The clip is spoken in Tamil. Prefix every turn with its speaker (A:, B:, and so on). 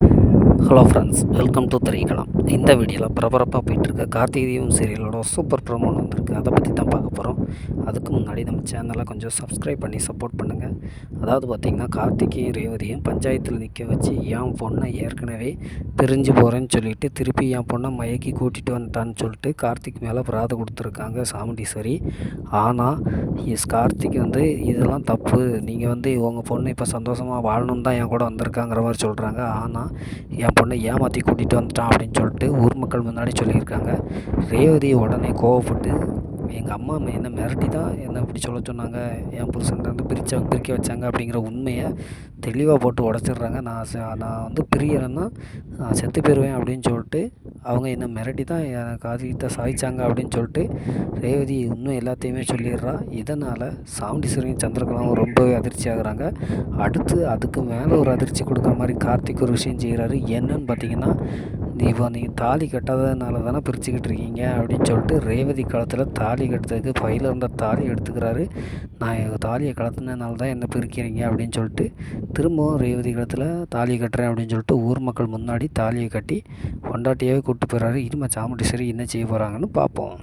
A: Hello friends, welcome to Thiraikalam. இந்த வீடியோவில் பரபரப்பாக போயிட்டுருக்க கார்த்திகை தீபம் சீரியலோட சூப்பர் ப்ரோமோன்னு வந்திருக்கு. அதை பற்றி தான் பார்க்க போகிறோம். அதுக்கு முன்னாடி நம்ம சேனலை கொஞ்சம் சப்ஸ்கிரைப் பண்ணி சப்போர்ட் பண்ணுங்கள். அதாவது பார்த்திங்கன்னா, கார்த்திகையும் ரேவதியும் பஞ்சாயத்தில் நிற்க வச்சு என் பொண்ணை ஏற்கனவே பிரிஞ்சு போகிறேன்னு சொல்லிட்டு திருப்பி என் பொண்ணை மயக்கி கூட்டிகிட்டு வந்துட்டான்னு சொல்லிட்டு கார்த்திக் மேலே பிராது கொடுத்துருக்காங்க சாமுண்டீஸ்வரி. ஆனால் கார்த்திக் இதெல்லாம் தப்பு, நீங்கள் உங்கள் பொண்ணு இப்போ சந்தோஷமாக வாழணுன்னு தான் என் கூட வந்திருக்காங்கிற மாதிரி சொல்கிறாங்க. ஆனால் என் பொண்ணை ஏமாற்றி கூட்டிகிட்டு வந்துட்டான் அப்படின்னு சொல்லிட்டு ஊர் மக்கள் முன்னாடி சொல்லியிருக்காங்க. ரேவதி உடனே கோவப்பட்டு, எங்கள் அம்மா என்னை மிரட்டி தான் என்னை இப்படி சொல்ல சொன்னாங்க, என் புருஷன்லேருந்து பிரிக்க வச்சாங்க அப்படிங்கிற உண்மையை தெளிவாக போட்டு உடச்சிட்றாங்க. நான் பிரியறேன்னா நான் செத்து போயிடுவேன் அப்படின்னு சொல்லிட்டு அவங்க என்னை மிரட்டி தான் எனக்கு காதுகிட்ட சாய்ச்சாங்க அப்படின்னு சொல்லிட்டு ரேவதி இன்னும் எல்லாத்தையுமே சொல்லிடுறா. இதனால் சாமுண்டீஸ்வரியும் சந்திரகலாவும் ரொம்பவே அதிர்ச்சி ஆகுறாங்க. அடுத்து அதுக்கு மேலே ஒரு அதிர்ச்சி கொடுக்குற மாதிரி கார்த்திக் ஒரு விஷயம் செய்கிறாரு. என்னன்னு பார்த்தீங்கன்னா, நீங்கள் தாலி கட்டாததுனால தானே பிரிச்சுக்கிட்டு இருக்கீங்க அப்படின்னு சொல்லிட்டு ரேவதி காலத்தில் தாலி கட்டுறதுக்கு பையில் இருந்த தாலி எடுத்துக்கிறாரு. நான் எங்கள் தாலியை கலத்துனதுனால தான் என்ன பிரிக்கிறீங்க அப்படின்னு சொல்லிட்டு திரும்பவும் ரேவதி காலத்தில் தாலி கட்டுறேன் அப்படின்னு சொல்லிட்டு ஊர் மக்கள் முன்னாடி தாலியை கட்டி பொண்டாட்டியாகவே கூப்பிட்டு போயிடுறாரு. இனிமேல் சாமுண்டீஸ்வரி என்ன செய்ய போகிறாங்கன்னு பார்ப்போம்.